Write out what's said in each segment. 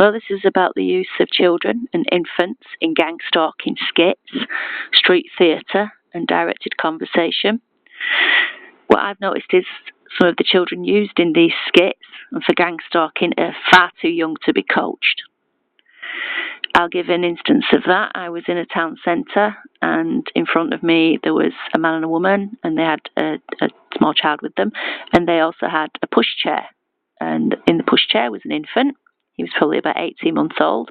Well, this is about the use of children and infants in gang-stalking skits, street theatre, and directed conversation. What I've noticed is some of the children used in these skits and for gang-stalking are far too young to be coached. I'll give an instance of that. I was in a town centre, and in front of me there was a man and a woman, and they had a small child with them, and they also had a pushchair. And in the pushchair was an infant. He was probably about 18 months old.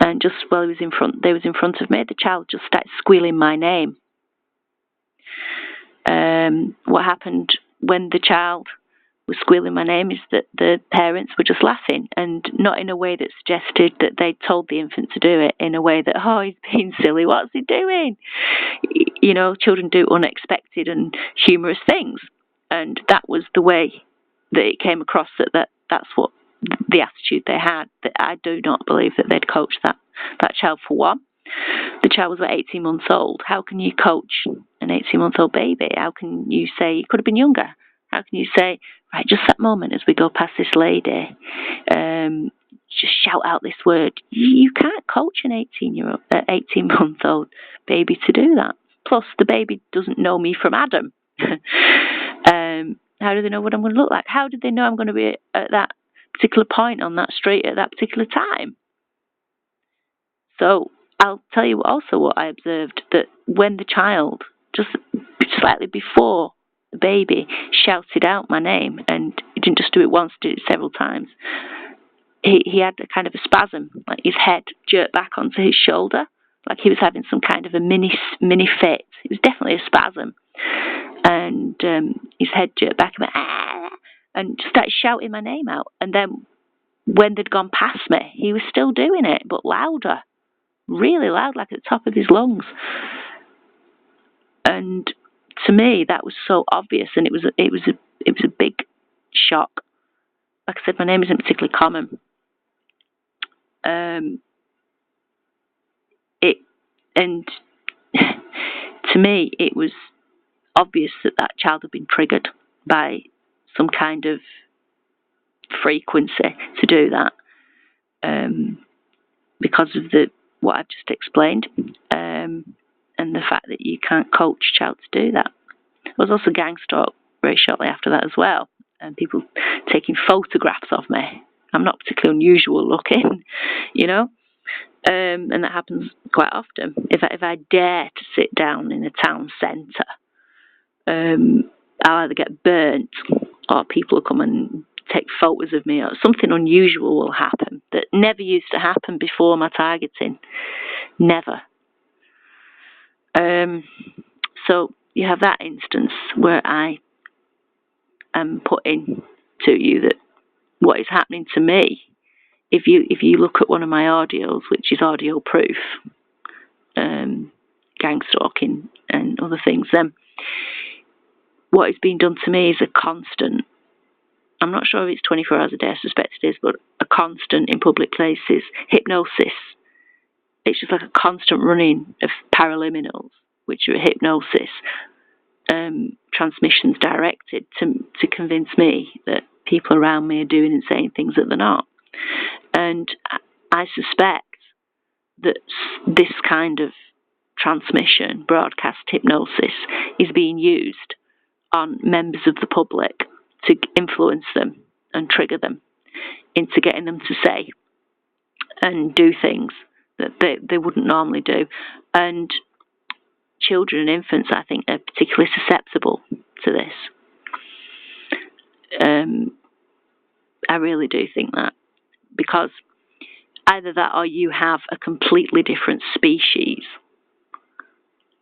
And just while they was in front of me, the child just started squealing my name. What happened when the child was squealing my name is that the parents were just laughing, and not in a way that suggested that they'd told the infant to do it, in a way that, oh, he's being silly, what's he doing? You know, children do unexpected and humorous things, and that was the way that it came across, that's what the attitude they had. That I do not believe that they'd coached that child. For one, the child was like 18 months old. How can you coach an 18-month-old baby? How can you say he could have been younger? How can you say, right, just that moment as we go past this lady, just shout out this word? You can't coach an 18-month-old baby to do that. Plus, the baby doesn't know me from Adam. How do they know what I'm going to look like? How did they know I'm going to be at that particular point on that street at that particular time? So I'll tell you also what I observed, that when the child, just slightly before the baby, shouted out my name, and he didn't just do it once, did it several times, he had a kind of a spasm, like his head jerked back onto his shoulder, like he was having some kind of a mini fit. It was definitely a spasm. And his head jerked back and started shouting my name out. And then when they'd gone past me, he was still doing it, but louder, really loud, like at the top of his lungs. And to me, that was so obvious, and it was a big shock. Like I said, my name isn't particularly common. And to me, it was obvious that child had been triggered by some kind of frequency to do that, because of what I've just explained, and the fact that you can't coach a child to do that. I was also gang stalked very shortly after that as well, and people taking photographs of me. I'm not particularly unusual looking, you know, and that happens quite often. If I dare to sit down in a town centre, I'll either get burnt, or people will come and take photos of me, or something unusual will happen that never used to happen before my targeting. Never. So you have that instance where I am putting to you that what is happening to me, if you look at one of my audios, which is audio proof, gang stalking and other things, then what is being done to me is a constant. I'm not sure if it's 24 hours a day, I suspect it is, but a constant in public places. Hypnosis. It's just like a constant running of paraliminals, which are hypnosis, transmissions directed to convince me that people around me are doing and saying things that they're not. And I suspect that this kind of transmission, broadcast hypnosis, is being used on members of the public to influence them and trigger them into getting them to say and do things that they wouldn't normally do. And children and infants, I think, are particularly susceptible to this. I really do think that, because either that or you have a completely different species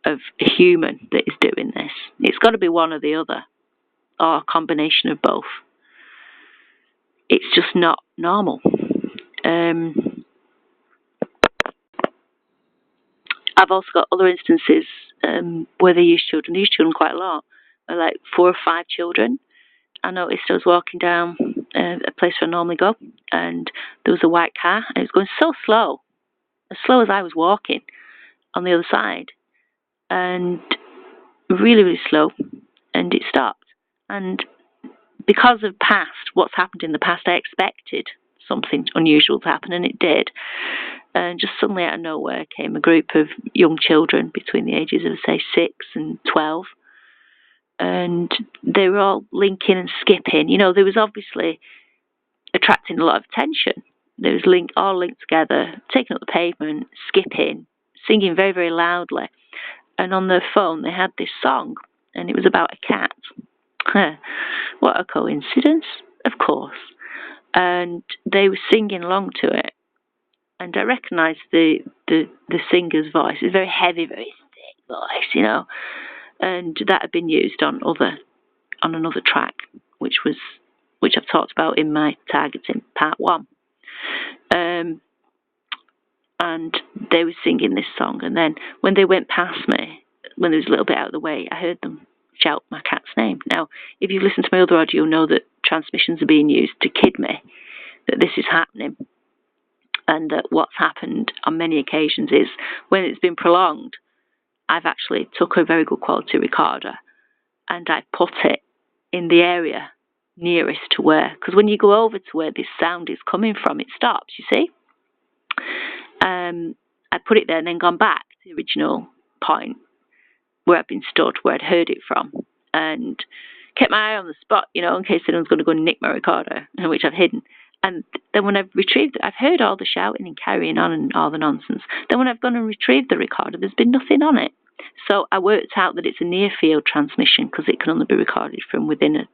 of human that is doing this. It's got to be one or the other, or a combination of both. It's just not normal. I've also got other instances where they use children. They use children quite a lot, like 4 or 5 children. I noticed I was walking down a place where I normally go, and there was a white car, and it was going so slow, as slow as I was walking on the other side, and really, really slow, and it stopped. And because of what's happened in the past, I expected something unusual to happen, and it did. And just suddenly out of nowhere came a group of young children between the ages of, say, 6 and 12. And they were all linking and skipping. You know, there was obviously attracting a lot of attention. There was all linked together, taking up the pavement, skipping, singing very, very loudly. And on their phone, they had this song, and it was about a cat. What a coincidence, of course. And they were singing along to it. And I recognised the singer's voice. It's a very heavy, very thick voice, you know. And that had been used on another track, which I've talked about in my targeting part 1. And they were singing this song, and then when they went past me, when they was a little bit out of the way, I heard them shout my cat's name. Now, if you've listened to my other audio, you'll know that transmissions are being used to kid me that this is happening, and that what's happened on many occasions is when it's been prolonged, I've actually took a very good quality recorder and I put it in the area nearest to where, because when you go over to where this sound is coming from, it stops, you see. I put it there and then gone back to the original point where I'd been stood, where I'd heard it from, and kept my eye on the spot, you know, in case anyone's going to go and nick my recorder, which I've hidden. And then when I've retrieved it, I've heard all the shouting and carrying on and all the nonsense. Then when I've gone and retrieved the recorder, there's been nothing on it. So I worked out that it's a near-field transmission because it can only be recorded from within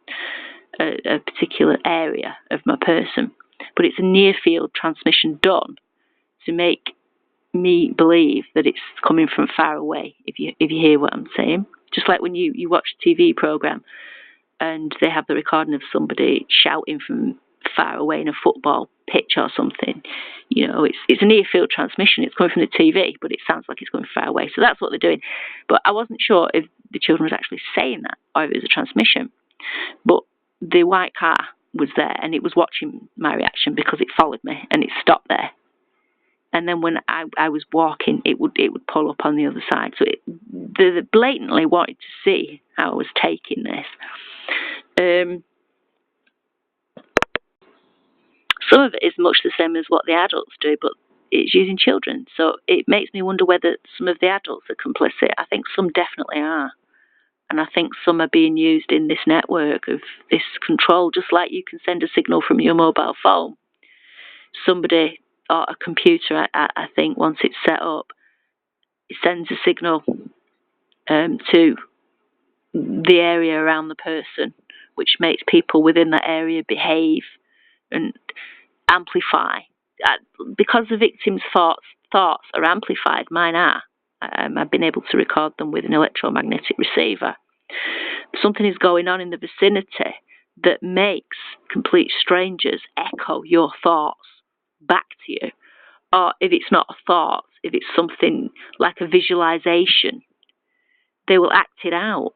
a particular area of my person. But it's a near-field transmission done to make me believe that it's coming from far away, if you hear what I'm saying. Just like when you watch a TV program and they have the recording of somebody shouting from far away in a football pitch or something. You know, it's a near field transmission. It's coming from the TV, but it sounds like it's going far away. So that's what they're doing. But I wasn't sure if the children was actually saying that or if it was a transmission. But the white car was there and it was watching my reaction because it followed me and it stopped there. And then when I was walking, it would pull up on the other side. So they blatantly wanted to see how I was taking this. Some of it is much the same as what the adults do, but it's using children. So it makes me wonder whether some of the adults are complicit. I think some definitely are. And I think some are being used in this network of this control, just like you can send a signal from your mobile phone. Somebody or a computer, I think, once it's set up, it sends a signal to the area around the person, which makes people within that area behave and amplify. Because the victim's thoughts are amplified, mine are. I've been able to record them with an electromagnetic receiver. Something is going on in the vicinity that makes complete strangers echo your thoughts back to you. Or if it's not a thought, if it's something like a visualization, they will act it out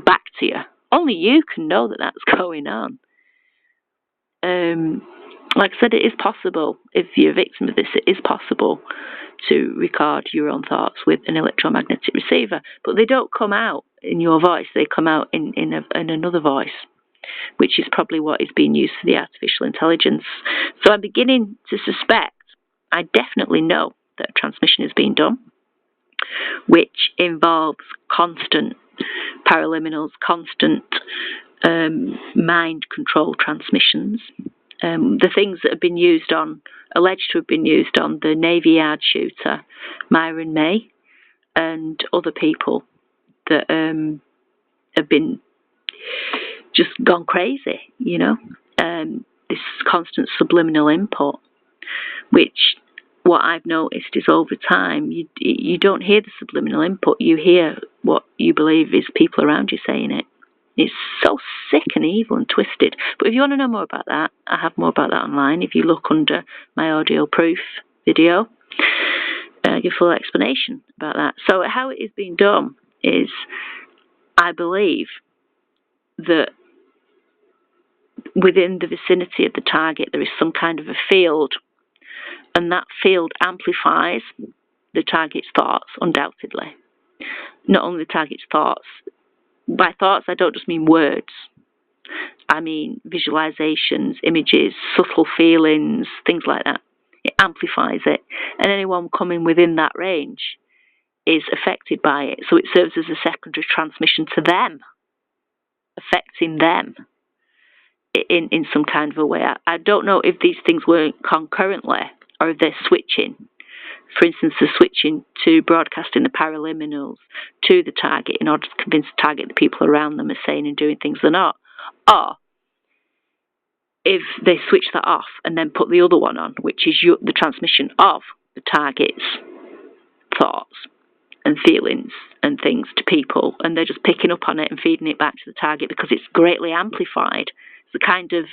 back to you. Only you can know that that's going on. Like I said, it is possible, if you're a victim of this, it is possible to record your own thoughts with an electromagnetic receiver, but they don't come out in your voice, they come out in another voice, which is probably what is being used for the artificial intelligence. So I'm beginning to suspect, I definitely know that a transmission is being done, which involves constant paraliminals, constant mind control transmissions. The things that have been used on, alleged to have been used on the Navy Yard shooter, Myron May, and other people that have been just gone crazy, you know. This constant subliminal input, which what I've noticed is over time, you don't hear the subliminal input, you hear what you believe is people around you saying it. It's so sick and evil and twisted. But if you want to know more about that, I have more about that online. If you look under my audio proof video, I give full explanation about that. So how it is being done is, I believe that within the vicinity of the target there is some kind of a field, and that field amplifies the target's thoughts, undoubtedly. Not only the target's thoughts. By thoughts, I don't just mean words. I mean visualizations, images, subtle feelings, things like that. It amplifies it. And anyone coming within that range is affected by it. So it serves as a secondary transmission to them, affecting them in some kind of a way. I don't know if these things work concurrently or if they're switching. For instance, they're switching to broadcasting the paraliminals to the target in order to convince the target the people around them are saying and doing things they're not. Or if they switch that off and then put the other one on, which is the transmission of the target's thoughts and feelings and things to people, and they're just picking up on it and feeding it back to the target because it's greatly amplified. It's a kind of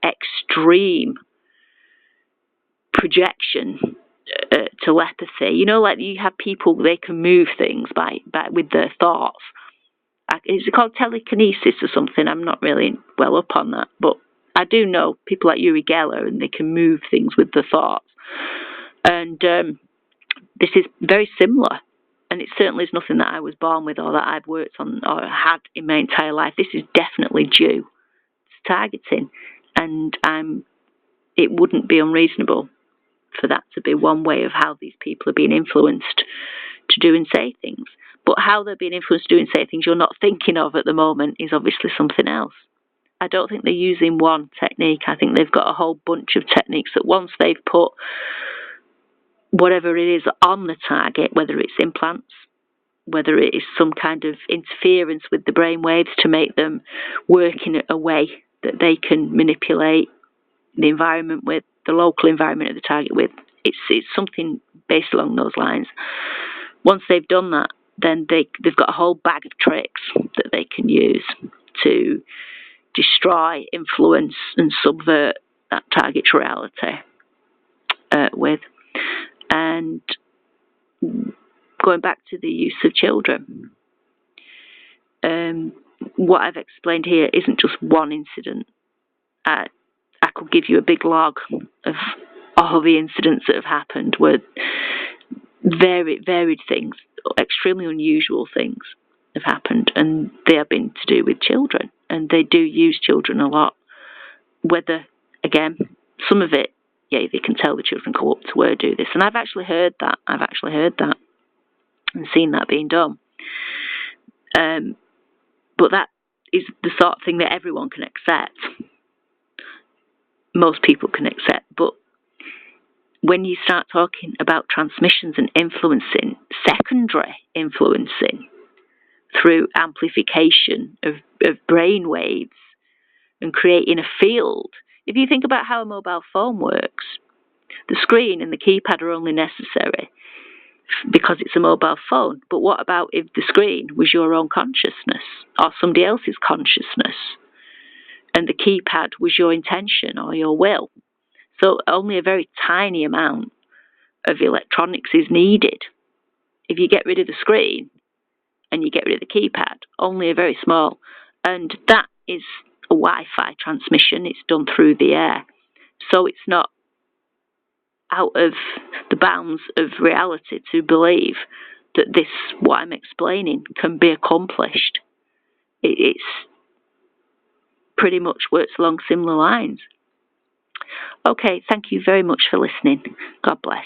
extreme projection, telepathy. You know, like you have people, they can move things by with their thoughts. Is it called telekinesis or something? I'm not really well up on that, but I do know people like Uri Geller, and they can move things with their thoughts. And this is very similar. And it certainly is nothing that I was born with or that I've worked on or had in my entire life. This is definitely due to targeting. And it wouldn't be unreasonable for that to be one way of how these people are being influenced to do and say things. But how they're being influenced to do and say things you're not thinking of at the moment is obviously something else. I don't think they're using one technique. I think they've got a whole bunch of techniques that once they've put whatever it is on the target, whether it's implants, whether it is some kind of interference with the brain waves to make them work in a way that they can manipulate the environment with, the local environment of the target with. It's something based along those lines. Once they've done that, then they've got a whole bag of tricks that they can use to destroy, influence, and subvert that target's reality with. And going back to the use of children, what I've explained here isn't just one incident. I could give you a big log of all the incidents that have happened where varied things, extremely unusual things have happened, and they have been to do with children, and they do use children a lot. Whether, again, some of it, yeah, they can tell the children go up to where do this, and I've actually heard that and seen that being done. But that is the sort of thing that everyone can accept. Most people can accept, but when you start talking about transmissions and influencing, secondary influencing through amplification of brain waves and creating a field, if you think about how a mobile phone works, the screen and the keypad are only necessary because it's a mobile phone. But what about if the screen was your own consciousness or somebody else's consciousness, and the keypad was your intention or your will? So only a very tiny amount of electronics is needed. If you get rid of the screen and you get rid of the keypad, only a very small. And that is a Wi-Fi transmission. It's done through the air. So it's not out of the bounds of reality to believe that this, what I'm explaining, can be accomplished. It's pretty much works along similar lines. Okay, thank you very much for listening. God bless.